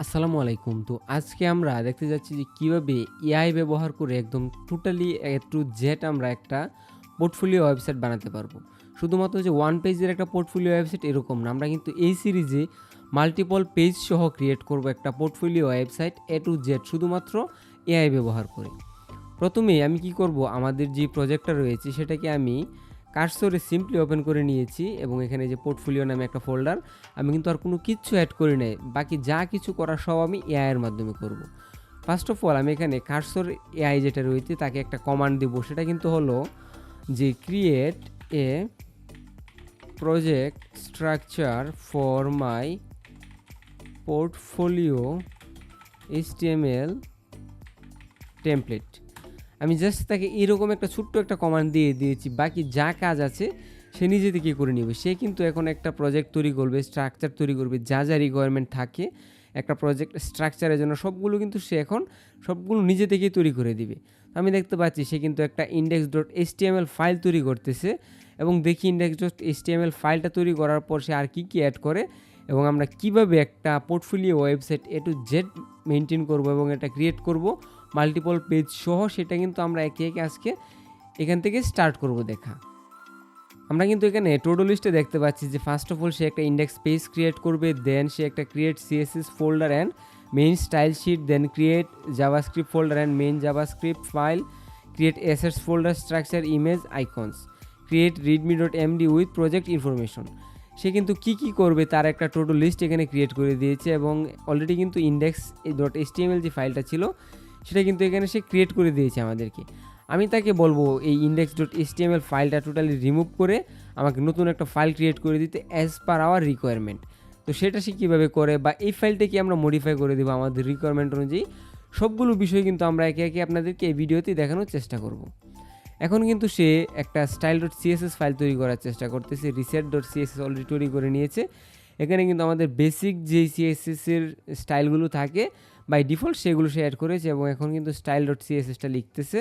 আসসালামু আলাইকুম। তো আজকে আমরা দেখতে যাচ্ছি যে কিভাবে এআই ব্যবহার করে একদম টোটালি এ টু জেড আমরা একটা পোর্টফোলিও ওয়েবসাইট বানাতে পারবো। শুধুমাত্র যে ওয়ান পেজের একটা পোর্টফোলিও ওয়েবসাইট এরকম না। আমরা কিন্তু এই সিরিজে মাল্টিপল পেজ সহ ক্রিয়েট করব একটা portfolio website A to Z শুধুমাত্র এআই ব্যবহার করে। প্রথমেই আমি কি করব, আমাদের যে প্রজেক্টটা রয়েছে সেটাকে আমি কার্সরে সিম্পলি ওপেন করে নিয়েছি এবং এখানে যে পোর্টফোলিও নামে একটা ফোল্ডার, আমি কিন্তু আর কোনো কিচ্ছু অ্যাড করি নাই। বাকি যা কিছু করার সব আমি এআই এর মাধ্যমে করব। ফার্স্ট অফ অল আমি এখানে কার্সর এআই যেটা রয়েছে তাকে একটা কমান্ড দেবো, সেটা কিন্তু হলো যে create a project structure for my portfolio HTML template. আমি জাস্ট তাকে এরকম একটা ছোট্ট একটা কমান্ড দিয়ে দিয়েছি, বাকি যা কাজ আছে সে নিজে থেকে করে নেবে। সে কিন্তু এখন একটা প্রজেক্ট তৈরি করবে, স্ট্রাকচার তৈরি করবে, যা যা রিকোয়ারমেন্ট থাকে একটা প্রজেক্ট স্ট্রাকচারের জন্য সবগুলো কিন্তু সে এখন সবগুলো নিজে থেকেই তৈরি করে দিবে। আমি দেখতে পাচ্ছি সে কিন্তু একটা index.html ফাইল তৈরি করতেছে এবং দেখি index.html ফাইলটা তৈরি করার পর সে আর কি কি অ্যাড করে এবং আমরা কিভাবে একটা portfolio website A to Z maintain করব এবং এটা ক্রিয়েট করব মাল্টিপল পেজ সহ, সেটা কিন্তু আমরা একে একে আজকে এখান থেকে স্টার্ট করব দেখা। আমরা কিন্তু এখানে টোডো লিস্টে দেখতে পাচ্ছি যে ফার্স্ট অফ অল সে একটা ইন্ডেক্স পেজ ক্রিয়েট করবে, দেন সে একটা create CSS folder and main style sheet, then create JavaScript folder and main JavaScript file, create assets folder structure image icons, create readme.md with project information. সে কিন্তু কি করবে তার একটা টোটো লিস্ট এখানে ক্রিয়েট করে দিয়েছে এবং অলরেডি কিন্তু index.html যে ফাইলটা ছিল সেটা কিন্তু এখানে সে ক্রিয়েট করে দিয়েছে আমাদেরকে। আমি তাকে বলবো এই index.html ফাইলটা টোটালি রিমুভ করে আমাকে নতুন একটা ফাইল ক্রিয়েট করে দিতে অ্যাজ পার আওয়ার রিকোয়ারমেন্ট। তো সেটা সে কীভাবে করে বা এই ফাইলটাকে আমরা মডিফাই করে দেবো আমাদের রিকোয়ারমেন্ট অনুযায়ী, সবগুলো বিষয় কিন্তু আমরা একে একে আপনাদেরকে এই ভিডিওতেই দেখানোর চেষ্টা করব। এখন কিন্তু সে একটা style.css ফাইল তৈরি করার চেষ্টা করতেছে। reset.css অলরেডি তৈরি করে নিয়েছে। এখানে কিন্তু আমাদের বেসিক যেই CSS এর স্টাইলগুলো থাকে বাই ডিফল্ট সেগুলো সে অ্যাড করেছে এবং এখন কিন্তু style.cssটা লিখতেছে।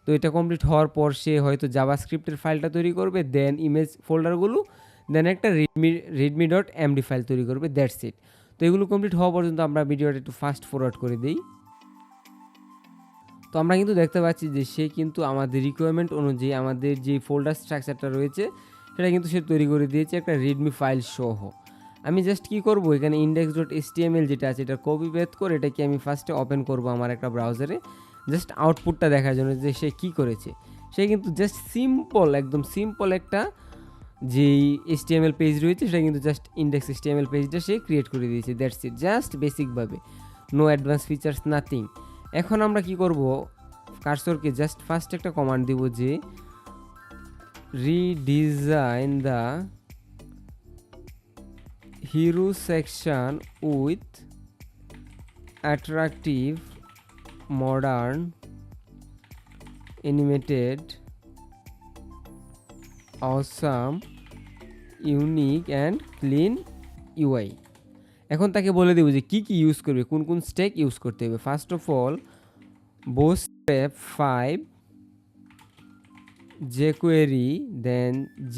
তো এটা কমপ্লিট হওয়ার পর সে হয়তো জাভাস্ক্রিপ্টের ফাইলটা তৈরি করবে, দেন ইমেজ ফোল্ডারগুলো, দেন একটা readme.md ফাইল তৈরি করবে, দ্যাটস ইট। তো এগুলো কমপ্লিট হওয়া পর্যন্ত আমরা ভিডিওটা একটু ফাস্ট ফরওয়ার্ড করে দিই। তো আমরা কিন্তু দেখতে পাচ্ছি যে সে কিন্তু আমাদের রিকোয়ারমেন্ট অনুযায়ী আমাদের যে ফোল্ডার স্ট্রাকচারটা রয়েছে সেটা কিন্তু সে তৈরি করে দিয়েছে একটা রিডমি ফাইল সহ। আমি জাস্ট কি করব, এখানে index.html যেটা আছে এটা কপি পেস্ট করে এটাকে আমি ফার্স্টে ওপেন করব আমার একটা ব্রাউজারে, জাস্ট আউটপুটটা দেখার জন্য যে সে কী করেছে। সে কিন্তু জাস্ট একদম সিম্পল একটা যেই HTML পেজ রয়েছে সেটা কিন্তু জাস্ট index.html পেজটা সে ক্রিয়েট করে দিয়েছে, দ্যাটস ইট, জাস্ট বেসিকভাবে, নো অ্যাডভান্স ফিচার্স, নাথিং। এখন আমরা কি করব, কার্সরকে জাস্ট ফার্স্ট একটা কমান্ড দিব যে redesign the hero section with attractive modern animated awesome unique and clean UI. এখন তাকে বলে দেবো যে কী ইউজ করবে, কোন কোন স্টেক ইউজ করতে হবে। First of all Bootstrap 5, jQuery, then G#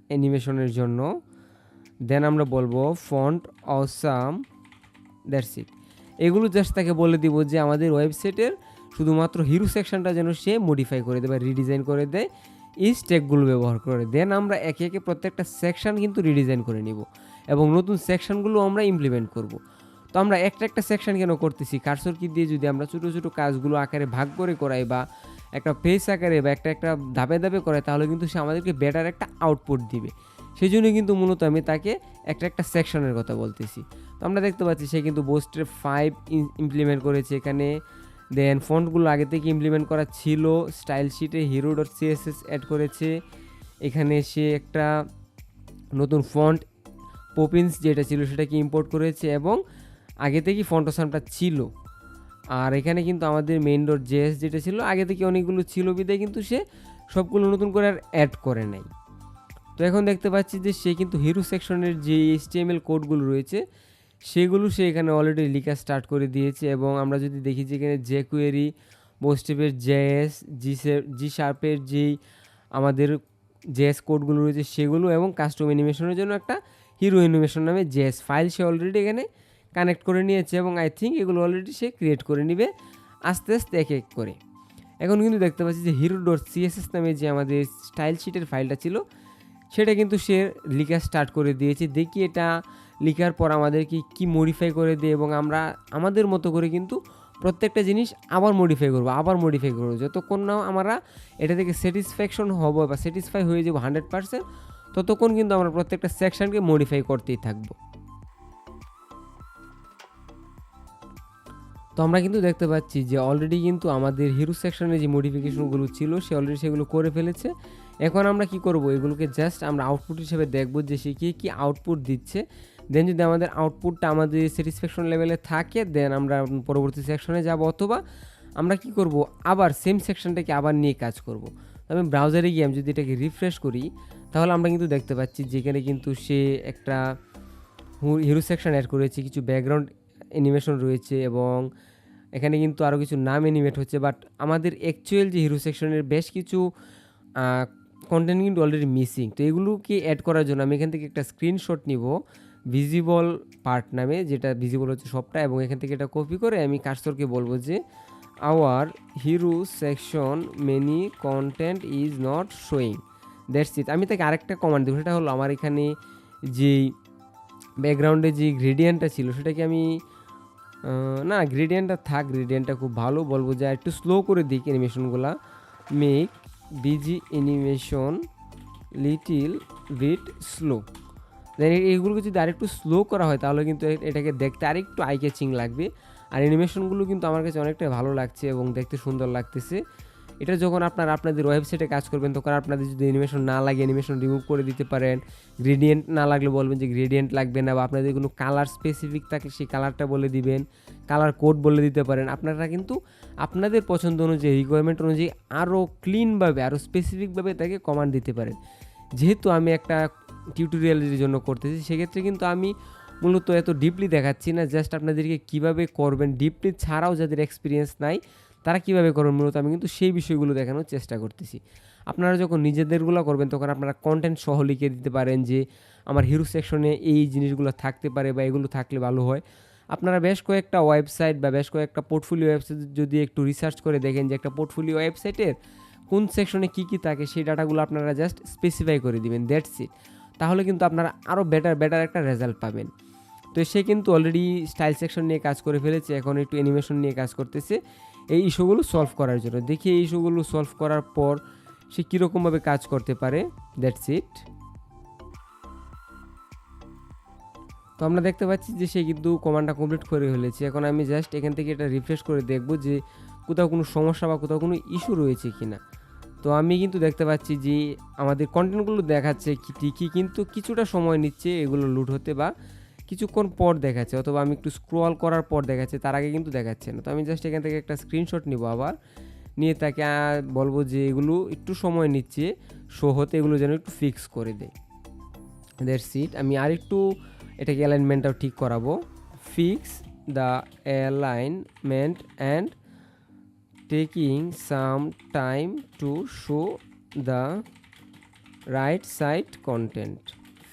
অ্যানিমেশনের জন্য, দেন আমরা বলবো ফন্ট অসাম, দ্যাটস ইট। এগুলো জাস্ট তাকে বলে দিব যে আমাদের ওয়েবসাইটের শুধুমাত্র হিরো সেকশনটা যেন সে মডিফাই করে দেয় বা রিডিজাইন করে দেয় এই স্টেকগুলো ব্যবহার করে। দেন আমরা একে একে প্রত্যেকটা সেকশন কিন্তু রিডিজাইন করে নিব এবং নতুন সেকশনগুলো আমরা ইমপ্লিমেন্ট করব। তো আমরা একটা সেকশন কেন করতেছি, কার্সর কি দিয়ে যদি আমরা ছোটো ছোটো কাজগুলো আকারে ভাগ করে করাই বা একটা পেজ আকারে বা একটা ধাপে ধাপে করাই, তাহলে কিন্তু সে আমাদেরকে বেটার একটা আউটপুট দিবে। সেই জন্যই কিন্তু মূলত আমি তাকে একটা সেকশনের কথা বলতেছি। তো আমরা দেখতে পাচ্ছি সে কিন্তু Bootstrap 5 ইমপ্লিমেন্ট করেছে এখানে, দেন ফন্টগুলো আগে থেকে ইমপ্লিমেন্ট করা ছিল, স্টাইল শিটে hero.css অ্যাড করেছে, এখানে সে একটা নতুন ফন্ট পপিন্স যেটা ছিল সেটাকে ইম্পোর্ট করেছে এবং আগে থেকেই ফন্টোসামটা ছিল। আর এখানে কিন্তু আমাদের main.js যেটা ছিল আগে থেকে অনেকগুলো ছিল বিদায় কিন্তু সে সবগুলো নতুন করে আর অ্যাড করে নাই। তো এখন দেখতে পাচ্ছি যে সে কিন্তু হিরো সেকশনের যে HTML কোডগুলো রয়েছে সেগুলো সে এখানে অলরেডি লেখা স্টার্ট করে দিয়েছে এবং আমরা যদি দেখি যে এখানে jQuery, Bootstrapের JS, G# যেই আমাদের JS কোডগুলো রয়েছে সেগুলো এবং কাস্টম অ্যানিমেশনের জন্য একটা হিরো অ্যানিমেশন নামে JS ফাইল সে অলরেডি এখানে কানেক্ট করে নিয়েছে এবং আই থিঙ্ক এগুলো অলরেডি সে ক্রিয়েট করে নিবে আস্তে আস্তে এক এক করে। এখন কিন্তু দেখতে পাচ্ছি যে hero.css নামে যে আমাদের স্টাইল শিটের ফাইলটা ছিল সেটা কিন্তু সে লেখা স্টার্ট করে দিয়েছে। দেখি এটা লেখার পর আমাদেরকে কি মডিফাই করে দেয় এবং আমরা আমাদের মতো করে কিন্তু প্রত্যেকটা জিনিস আবার মডিফাই করবো যতক্ষণ না আমরা এটা থেকে স্যাটিসফ্যাকশন হব বা স্যাটিসফাই হয়ে যাবো 100%, ততক্ষণ কিন্তু আমরা প্রত্যেকটা সেকশনকে মডিফাই করতেই থাকবো। তো আমরা কিন্তু দেখতে পাচ্ছি যে অলরেডি কিন্তু আমাদের হিরো সেকশনে যে মডিফিকেশনগুলো ছিল সে অলরেডি সেগুলো করে ফেলেছে। এখন আমরা কি করব, এগুলোকে জাস্ট আমরা আউটপুট হিসেবে দেখব যে সে কী আউটপুট দিচ্ছে। দেন যদি আমাদের আউটপুটটা আমাদের স্যাটিসফ্যাকশন লেভেলে থাকে দেন আমরা পরবর্তী সেকশনে যাব, অথবা আমরা কি করব আবার সেম সেকশনটাকে আবার নিয়ে কাজ করব। আমি ব্রাউজারে গিয়ে আমি যদি এটাকে রিফ্রেশ করি তাহলে আমরা কিন্তু দেখতে পাচ্ছি যেখানে কিন্তু সে একটা হিরো সেকশন অ্যাড করেছে, কিছু ব্যাকগ্রাউন্ড অ্যানিমেশন রয়েছে এবং এখানে কিন্তু আরও কিছু নাম অ্যানিমেট হচ্ছে। বাট আমাদের অ্যাকচুয়াল যে হিরো সেকশনের বেশ কিছু কন্টেন্ট কিন্তু অলরেডি মিসিং। তো এগুলোকে অ্যাড করার জন্য আমি এখান থেকে একটা স্ক্রিনশট নিব ভিজিবল পার্ট নামে, যেটা ভিজিবল হচ্ছে সবটা, এবং এখান থেকে এটা কপি করে আমি কার্সরকে বলবো যে hour hero section many content is not showing, that's it. আমি তাকে আরেকটা কমান্ড দেবো, সেটা হলো আমার এখানে যেই ব্যাকগ্রাউন্ডে যে গ্রেডিয়েন্টটা ছিল সেটাকে আমি না গ্রেডিয়েন্টটা খুব ভালো, বলবো যে একটু স্লো করে দিই অ্যানিমেশনগুলা, make BG animation little bit slow. Then এইগুলোকে যদি আরেকটু স্লো করা হয় তাহলে কিন্তু এটাকে দেখতে আরেকটু আই ক্যাচিং লাগবে। আর অ্যানিমেশনগুলো কিন্তু আমার কাছে অনেকটাই ভালো লাগছে এবং দেখতে সুন্দর লাগতেছে। এটা যখন আপনাদের ওয়েবসাইটে কাজ করবেন তখন আপনাদের যদি অ্যানিমেশন না লাগে অ্যানিমেশন রিমুভ করে দিতে পারেন, গ্রেডিয়েন্ট না লাগলে বলবেন যে গ্রেডিয়েন্ট লাগবে না, বা আপনাদের কোনো কালার স্পেসিফিক থাকলে সেই কালারটা বলে দিবেন, কালার কোড বলে দিতে পারেন। আপনারা কিন্তু আপনাদের পছন্দ অনুযায়ী রিকোয়ারমেন্ট অনুযায়ী আরও ক্লিনভাবে আরও স্পেসিফিকভাবে তাকে কমান্ড দিতে পারেন। যেহেতু আমি একটা টিউটোরিয়ালের জন্য করতেছি সেক্ষেত্রে কিন্তু আমি মূলত এত ডিপলি দেখাচ্ছি না, জাস্ট আপনাদেরকে কিভাবে করবেন, ডিপলি ছাড়াও যাদের এক্সপিরিয়েন্স নাই তারা কীভাবে করবেন মূলত আমি কিন্তু সেই বিষয়গুলো দেখানোর চেষ্টা করতেছি। আপনারা যখন নিজেদেরগুলো করবেন তখন আপনারা কন্টেন্ট সহ লিখে দিতে পারেন যে আমার হিরো সেকশনে এই জিনিসগুলো থাকতে পারে বা এগুলো থাকলে ভালো হয়। আপনারা বেশ কয়েকটা ওয়েবসাইট বা বেশ কয়েকটা পোর্টফোলিও ওয়েবসাইট যদি একটু রিসার্চ করে দেখেন যে একটা পোর্টফোলিও ওয়েবসাইটের কোন সেকশনে কী কী থাকে সেই ডাটাগুলো আপনারা জাস্ট স্পেসিফাই করে দিবেন, দ্যাটস ইট। তাহলে কিন্তু আপনারা আরও বেটার একটা রেজাল্ট পাবেন। তো সে কিন্তু অলরেডি স্টাইল সেকশন নিয়ে কাজ করে ফেলেছে, এখন একটু অ্যানিমেশন নিয়ে কাজ করতেছে এই ইস্যুগুলো সলভ করার জন্য। দেখি এই ইস্যুগুলো সলভ করার পর সে কীরকমভাবে কাজ করতে পারে, দ্যাটস ইট। তো আমরা দেখতে পাচ্ছি যে সে কিন্তু কমান্ডটা কমপ্লিট করে ফেলেছে। এখন আমি জাস্ট এখান থেকে এটা রিফ্রেশ করে দেখব যে কোথাও কোনো সমস্যা বা কোথাও কোনো ইস্যু রয়েছে কি না। তো আমি কিন্তু দেখতে পাচ্ছি যে আমাদের কন্টেন্টগুলো দেখাচ্ছে ঠিকই, কিন্তু কিছুটা সময় নিচ্ছে এগুলো লোড হতে বা কিছুক্ষণ পর দেখাচ্ছে, অথবা আমি একটু স্ক্রল করার পর দেখাচ্ছে, তার আগে কিন্তু দেখাচ্ছে না। তো আমি জাস্ট এখান থেকে একটা স্ক্রিনশট নিব, আবার নিয়ে তাকে বলবো যে এগুলো একটু সময় নিচ্ছে শো হতে, এগুলো যেন একটু ফিক্স করে দেয়, দ্যাটস ইট। আমি আরেকটু এটাকে অ্যালাইনমেন্টটাও ঠিক করাবো, fix the alignment and taking some time to show the right side content,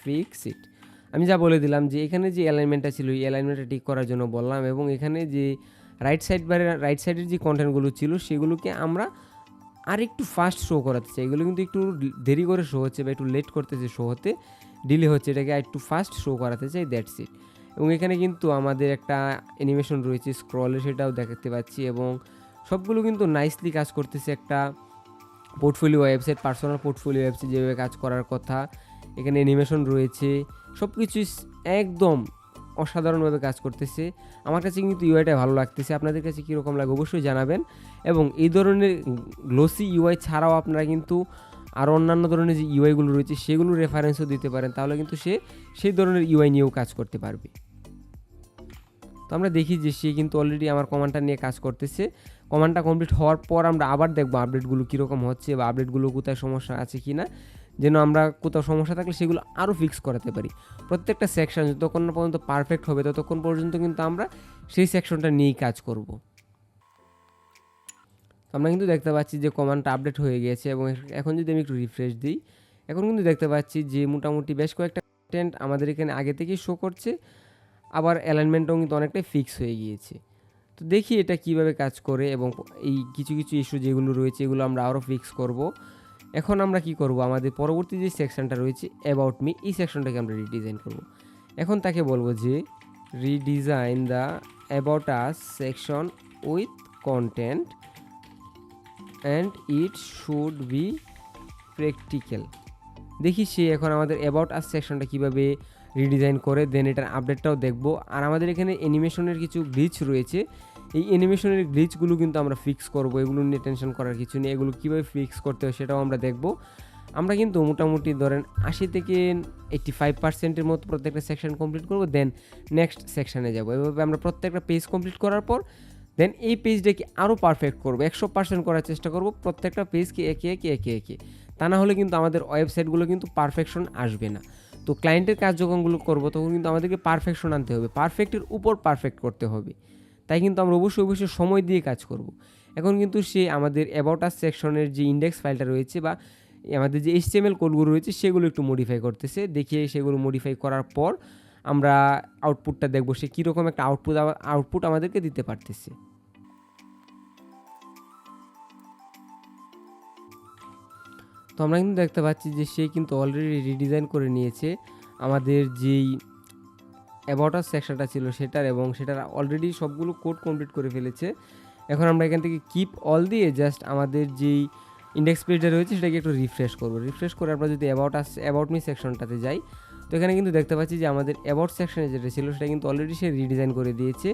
fix it. আমি যা বলে দিলাম যে এখানে যে অ্যালাইনমেন্টটা ছিল এই অ্যালাইনমেন্টটা ঠিক করার জন্য বললাম, এবং এখানে যে রাইট সাইডের যে কন্টেন্টগুলো ছিল সেগুলোকে আমরা আর একটু ফাস্ট শো করাতে চাই। এগুলো কিন্তু একটু দেরি করে শো হচ্ছে বা একটু লেট করতেছে শো হতে, ডিলে হচ্ছে, এটাকে আর একটু ফাস্ট শো করাতে চাই, দ্যাটস ইট। এবং এখানে কিন্তু আমাদের একটা অ্যানিমেশন রয়েছে স্ক্রলের, সেটাও দেখতে পাচ্ছি, এবং সবগুলো কিন্তু নাইসলি কাজ করতেছে। একটা portfolio website, personal portfolio website যেভাবে কাজ করার কথা, এখানে অ্যানিমেশন রয়েছে, সব কিছুই একদম অসাধারণভাবে কাজ করতেছে। আমার কাছে কিন্তু ইউআইটা ভালো লাগতেছে, আপনাদের কাছে কীরকম লাগে অবশ্যই জানাবেন। এবং এই ধরনের গ্লোসি ইউআই ছাড়াও আপনারা কিন্তু আরও অন্যান্য ধরনের যে ইউআইগুলো রয়েছে সেগুলোর রেফারেন্সও দিতে পারেন, তাহলে কিন্তু সে সেই ধরনের ইউআই নিয়েও কাজ করতে পারবে। তো আমরা দেখি যে সে কিন্তু অলরেডি আমার কমান্ডটা নিয়ে কাজ করতেছে। কমান্ডটা কমপ্লিট হওয়ার পর আমরা আবার দেখবো আপডেটগুলো কীরকম হচ্ছে বা আপডেটগুলো কোথায় সমস্যা আছে কি না, যেন আমরা কোথাও সমস্যা থাকলে সেগুলো আরও ফিক্স করাতে পারি। প্রত্যেকটা সেকশন যতক্ষণ না পর্যন্ত পারফেক্ট হবে ততক্ষণ পর্যন্ত কিন্তু আমরা সেই সেকশনটা নিয়েই কাজ করব। আমরা কিন্তু দেখতে পাচ্ছি যে কমান্ডটা আপডেট হয়ে গিয়েছে, এবং এখন যদি আমি একটু রিফ্রেশ দিই এখন কিন্তু দেখতে পাচ্ছি যে মোটামুটি বেশ কয়েকটা কন্টেন্ট আমাদের এখানে আগে থেকেই শো করছে। আবার অ্যালাইনমেন্টটাও কিন্তু অনেকটাই ফিক্স হয়ে গিয়েছে। তো দেখি এটা কিভাবে কাজ করে, এবং এই কিছু কিছু ইস্যু যেগুলো রয়েছে এগুলো আমরা আরও ফিক্স করব। এখন আমরা কি করব, আমাদের পরবর্তী যে সেকশনটা রয়েছে অ্যাবাউট মি, এই সেকশনটাকে আমরা রিডিজাইন করব। এখন তাকে বলবো যে redesign the about us section with content and it should be practical. দেখি সে এখন আমাদের অ্যাবাউট আস সেকশনটা কীভাবে রিডিজাইন করে, দেন এটার আপডেটটাও দেখব। আর আমাদের এখানে অ্যানিমেশনের কিছু গ্লিচ রয়েছে, এই অ্যানিমেশনের গ্লিচগুলো কিন্তু আমরা ফিক্স করব, এগুলো নিয়ে টেনশন করার কিছু নেই। এগুলো কীভাবে ফিক্স করতে হয় সেটাও আমরা দেখব। আমরা কিন্তু মোটামুটি ধরেন 80 থেকে 85% মতো প্রত্যেকটা সেকশন কমপ্লিট করব, দেন নেক্সট সেকশানে যাব। এভাবে আমরা প্রত্যেকটা পেজ কমপ্লিট করার পর দেন এই পেজটাকে আরও পারফেক্ট করব, 100% করার চেষ্টা করব প্রত্যেকটা পেজকে একে একে একে একে। তা না হলে কিন্তু আমাদের ওয়েবসাইটগুলো কিন্তু পারফেকশন আসবে না। তো ক্লায়েন্টের কাজ যখনগুলো করবো তখন কিন্তু আমাদেরকে পারফেকশন আনতে হবে, পারফেক্টের উপর পারফেক্ট করতে হবে। তাই কিন্তু আমরা অবশ্যই সময় দিয়ে কাজ করব। এখন কিন্তু সে আমাদের অ্যাবাউট আস সেকশনের যে ইন্ডেক্স ফাইলটা রয়েছে বা আমাদের যে HTML কোডগুলো রয়েছে সেগুলো একটু মডিফাই করতেছে। দেখিয়ে সেগুলো মডিফাই করার পর আমরা আউটপুটটা দেখব, সে কীরকম একটা আউটপুট আমাদেরকে দিতে পারতেছে। তো আমরা কিন্তু দেখতে পাচ্ছি যে সে কিন্তু অলরেডি রিডিজাইন করে নিয়েছে আমাদের যেই অ্যাবাউট আস সেকশনটা ছিল সেটার, এবং সেটার অলরেডি সবগুলো কোড কমপ্লিট করে ফেলেছে। এখন আমরা এখান থেকে কিপ অল দিয়ে জাস্ট আমাদের যেই ইন্ডেক্স পেজটা রয়েছে সেটাকে একটু রিফ্রেশ করবো। রিফ্রেশ করে আমরা যদি অ্যাবাউট মি সেকশনটাতে যাই, তো এখানে কিন্তু দেখতে পাচ্ছি যে আমাদের অ্যাবাউট সেকশনে যেটা ছিল সেটা কিন্তু অলরেডি সে রিডিজাইন করে দিয়েছে।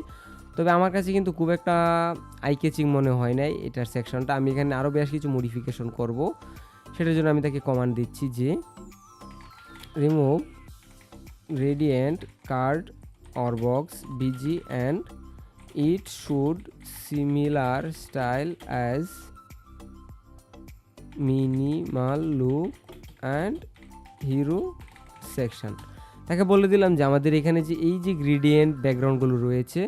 তবে আমার কাছে কিন্তু খুব একটা আই ক্যাচিং মনে হয় নাই এটার সেকশনটা। আমি এখানে আরও বেশ কিছু মডিফিকেশন করব, সেটার জন্য আমি তাকে কমান্ড দিচ্ছি যে remove gradient card or box bg and it should similar style as minimal look and hero section। তাকে বলে দিলাম যে আমাদের এখানে যে এই যে গ্রেডিয়েন্ট ব্যাকগ্রাউন্ডগুলো রয়েছে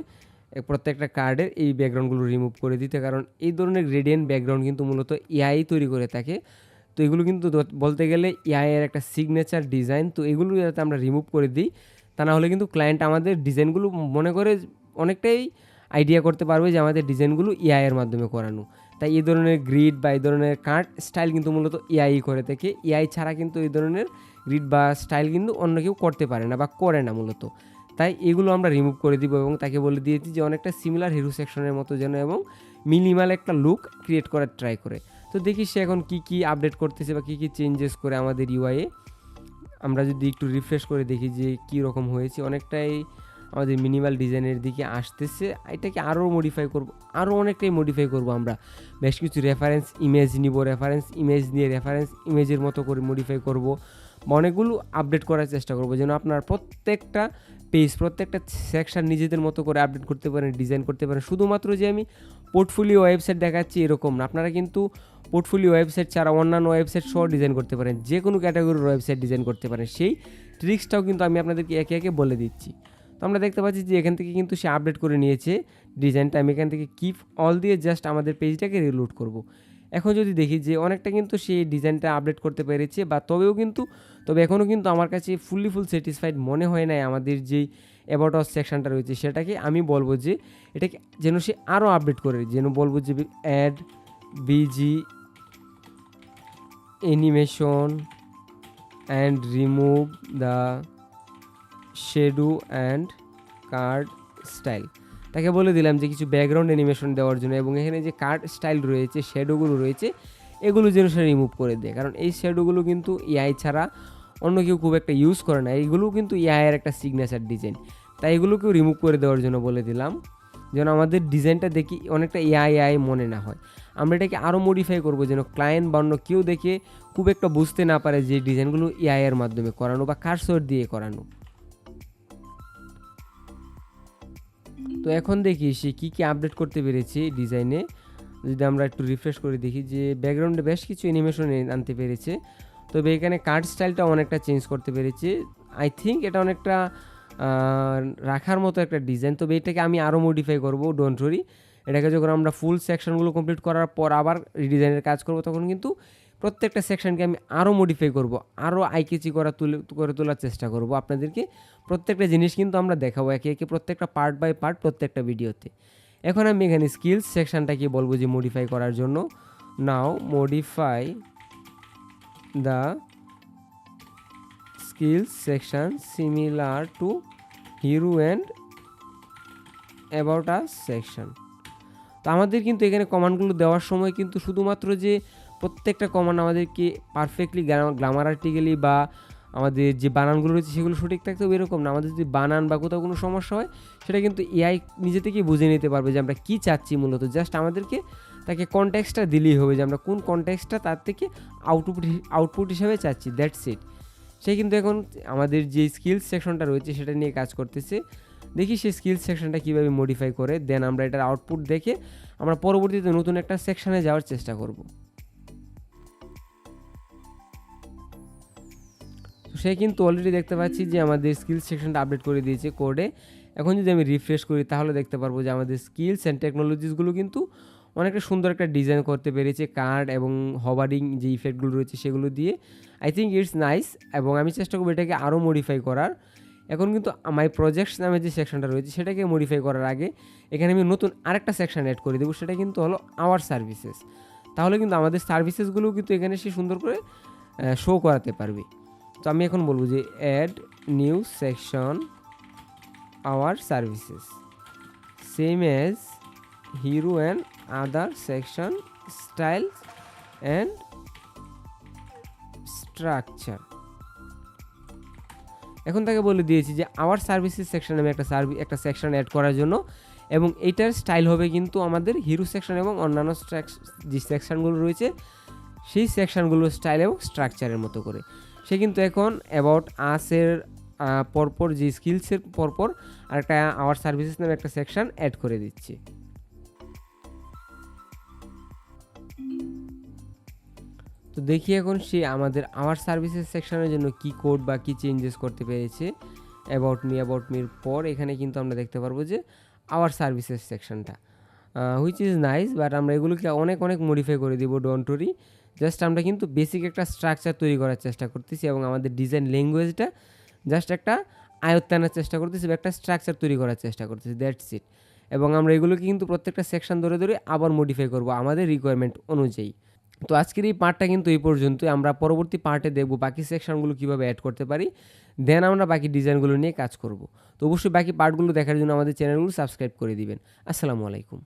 প্রত্যেকটা কার্ডের এই ব্যাকগ্রাউন্ডগুলো রিমুভ করে দিতে, কারণ এই ধরনের গ্রেডিয়েন্ট ব্যাকগ্রাউন্ড কিন্তু মূলত এআই তৈরি করে থাকে। তো এগুলো কিন্তু বলতে গেলে এআই এর একটা সিগনেচার ডিজাইন। তো এগুলো যাতে আমরা রিমুভ করে দিই, তা না হলে কিন্তু ক্লায়েন্ট আমাদের ডিজাইনগুলো মনে করে অনেকটাই আইডিয়া করতে পারবে যে আমাদের ডিজাইনগুলো এআই এর মাধ্যমে করানো। তাই এই ধরনের গ্রিড বা এই ধরনের কার্ড স্টাইল কিন্তু মূলত এআই করে থাকে। এআই ছাড়া কিন্তু এই ধরনের গ্রিড বা স্টাইল কিন্তু অন্য কেউ করতে পারে না বা করে না মূলত। তাই এগুলো আমরা রিমুভ করে দিব, এবং তাকে বলে দিয়েছি যে অনেকটা সিমিলার হিরো সেকশনের মতো যেন এবং মিনিমাল একটা লুক ক্রিয়েট করার ট্রাই করে। তো দেখি সে এখন কী আপডেট করতেছে বা কী চেঞ্জেস করে আমাদের ইউআইয়ে। আমরা যদি একটু রিফ্রেশ করে দেখি যে কী রকম হয়েছে, অনেকটাই আমাদের মিনিমাল ডিজাইনের দিকে আসতেছে। এটাকে আরও মডিফাই করব, আরও অনেকটাই মডিফাই করব। আমরা বেশ কিছু রেফারেন্স ইমেজ নিব, রেফারেন্স ইমেজ নিয়ে রেফারেন্স ইমেজের মতো করে মডিফাই করব, অনেকগুলো আপডেট করার চেষ্টা করব যেন আপনার প্রত্যেকটা পেজ প্রত্যেকটা সেকশন নিজেদের মতো করে আপডেট করতে পারেন, ডিজাইন করতে পারেন। শুধুমাত্র যে আমি পোর্টফোলিও ওয়েবসাইট দেখাচ্ছি এরকম না, আপনারা কিন্তু পোর্টফোলিও ওয়েবসাইট ছাড়া অন্যান্য ওয়েবসাইট সহ ডিজাইন করতে পারেন, যে কোনো ক্যাটাগরির ওয়েবসাইট ডিজাইন করতে পারেন। সেই ট্রিক্সটাও কিন্তু আমি আপনাদেরকে একে একে বলে দিচ্ছি। তো আমরা দেখতে পাচ্ছি যে এখান থেকে কিন্তু সে আপডেট করে নিয়েছে ডিজাইনটা। আমি এখান থেকে কিপ অল দিয়ে জাস্ট আমাদের পেজটাকে রিলোড করব। এখন যদি দেখি যে অনেকটা কিন্তু সে ডিজাইনটা আপডেট করতে পেরেছে, বা তবে এখনও কিন্তু আমার কাছে ফুল স্যাটিসফাইড মনে হয় নাই আমাদের যেই অ্যাবাউট আস সেকশনটা রয়েছে সেটাকে। আমি বলবো যে এটাকে যেন সে আরও আপডেট করে, যেন বলবো যে add BG animation and remove the shadow and card style. তাকে বলে দিলাম যে কিছু ব্যাকগ্রাউন্ড অ্যানিমেশন দেওয়ার জন্য, এবং এখানে যে কার্ড স্টাইল রয়েছে, শেডোগুলো রয়েছে, এগুলো যেন সে রিমুভ করে দেয়, কারণ এই শেডোগুলো কিন্তু এআই ছাড়া অন্য কেউ খুব একটা ইউজ করে না। এইগুলোও কিন্তু এআই এর একটা সিগনেচার ডিজাইন, তাই এগুলোকেও রিমুভ করে দেওয়ার জন্য বলে দিলাম, যেন আমাদের ডিজাইনটা দেখি অনেকটা এআই মনে না হয়। আমরা এটাকে আরও মডিফাই করবো যেন ক্লায়েন্ট বা অন্য কেউ দেখে খুব একটা বুঝতে না পারে যে ডিজাইনগুলো এআই এর মাধ্যমে করানো বা কার্সর দিয়ে করানো। তো এখন দেখি সে কী আপডেট করতে পেরেছে ডিজাইনে। যদি আমরা একটু রিফ্রেশ করে দেখি যে ব্যাকগ্রাউন্ডে বেশ কিছু অ্যানিমেশন আনতে পেরেছে, তবে এখানে কার্ড স্টাইলটা অনেকটা চেঞ্জ করতে পেরেছে। আই থিঙ্ক এটা অনেকটা রাখার মতো একটা ডিজাইন, তবে এটাকে আমি আরও মডিফাই করবো, ডোন্ট ওয়ারি। এটাকে যখন আমরা ফুল সেকশনগুলো কমপ্লিট করার পর আবার রিডিজাইনের কাজ করব তখন কিন্তু প্রত্যেকটা সেকশনকে আমি আরও মডিফাই করব, আরও আইকেচি করে তোলার চেষ্টা করব আপনাদেরকে। প্রত্যেকটা জিনিস কিন্তু আমরা দেখাবো একে একে, প্রত্যেকটা পার্ট বাই পার্ট প্রত্যেকটা ভিডিওতে। এখন আমি এখানে স্কিলস সেকশনটাকে বলবো যে মডিফাই করার জন্য। Now modify the skills section similar to hero and about us section. তো আমাদের কিন্তু এখানে কমান্ডগুলো দেওয়ার সময় কিন্তু শুধুমাত্র যে প্রত্যেকটা কমান্ড আমাদেরকে পারফেক্টলি গ্রামারাটিক্যালি বা আমাদের যে বানানগুলো রয়েছে সেগুলো সঠিক থাকতে হবে এরকম না। আমাদের যদি বানান বা কোথাও কোনো সমস্যা হয় সেটা কিন্তু এআই নিজে থেকেই বুঝে নিতে পারবে যে আমরা কী চাচ্ছি মূলত। জাস্ট আমাদেরকে তাকে কনটেক্সটটা দিলেই হবে যে আমরা কোন কনটেক্সটটা তার থেকে আউটপুট হিসাবে চাচ্ছি, দ্যাটস ইট। সে কিন্তু এখন আমাদের যে স্কিলস সেকশনটা রয়েছে সেটা নিয়ে কাজ করতেছে। দেখি সেই স্কিলস সেকশনটা কীভাবে মডিফাই করে, দেন আমরা এটার আউটপুট দেখে আমরা পরবর্তীতে নতুন একটা সেকশনে যাওয়ার চেষ্টা করব। তো সে কিন্তু অলরেডি দেখতে পাচ্ছি যে আমাদের স্কিলস সেকশনটা আপডেট করে দিয়েছে কোডে। এখন যদি আমি রিফ্রেশ করি তাহলে দেখতে পারবো যে আমাদের স্কিলস অ্যান্ড টেকনোলজিসগুলো কিন্তু অনেকটা সুন্দর একটা ডিজাইন করতে পেরেছে কার্ড এবং হভারিং যে ইফেক্টগুলো রয়েছে সেগুলো দিয়ে। আই থিঙ্ক ইটস নাইস, এবং আমি চেষ্টা করবো এটাকে আরও মডিফাই করার। এখন কিন্তু মাই প্রজেক্টস নামে যে সেকশনটা রয়েছে সেটাকে মডিফাই করার আগে এখানে আমি নতুন আরেকটা সেকশন অ্যাড করে দেবো, সেটা কিন্তু হলো আওয়ার সার্ভিসেস। তাহলে কিন্তু আমাদের সার্ভিসেসগুলোও কিন্তু এখানে সে সুন্দর করে শো করাতে পারবে। তো আমি এখন বলবো যে add new section our services same as hero and other section style and structure. এখন তাকে বলে দিয়েছি যে আওয়ার সার্ভিসেস সেকশন আমি একটা সেকশন অ্যাড করার জন্য, এবং এইটার স্টাইল হবে কিন্তু আমাদের হিরো সেকশন এবং অন্যান্য যে সেকশনগুলো রয়েছে সেই সেকশনগুলোর স্টাইল এবং স্ট্রাকচারের মতো করে। সে কিন্তু এখন অ্যাবাউট আসের পরপর যে স্কিলসের পরপর আরেকটা আওয়ার সার্ভিসেস নামে একটা সেকশন অ্যাড করে দিচ্ছে। তো দেখি এখন সে আমাদের আওয়ার সার্ভিসেস সেকশনের জন্য কি কোড বা কি চেঞ্জেস করতে পেরেছে। অ্যাবাউট মির পর এখানে কিন্তু আমরা দেখতে পারবো যে আওয়ার সার্ভিসেস সেকশনটা, হুইচ ইজ নাইস, বাট আমরা এগুলোকে অনেক মডিফাই করে দিব, ডোন্ট ওয়ারি। জাস্ট আমরা কিন্তু বেসিক একটা স্ট্রাকচার তৈরি করার চেষ্টা করতেছি এবং আমাদের ডিজাইন ল্যাঙ্গুয়েজটা জাস্ট একটা আয়ত্তানোর চেষ্টা করতেছি বা একটা স্ট্রাকচার তৈরি করার চেষ্টা করতেছি, দ্যাটস ইট। এবং আমরা এগুলোকে কিন্তু প্রত্যেকটা সেকশন ধরে আবার মডিফাই করব আমাদের রিকোয়ারমেন্ট অনুযায়ী। তো আজকের এই পার্টটা কিন্তু এই পর্যন্তই। আমরা পরবর্তী পার্টে দেখব বাকি সেকশনগুলো কীভাবে অ্যাড করতে পারি, দেন আমরা বাকি ডিজাইনগুলো নিয়ে কাজ করব। তো অবশ্যই বাকি পার্টগুলো দেখার জন্য আমাদের চ্যানেলগুলো সাবস্ক্রাইব করে দিবেন। আসসালামু আলাইকুম।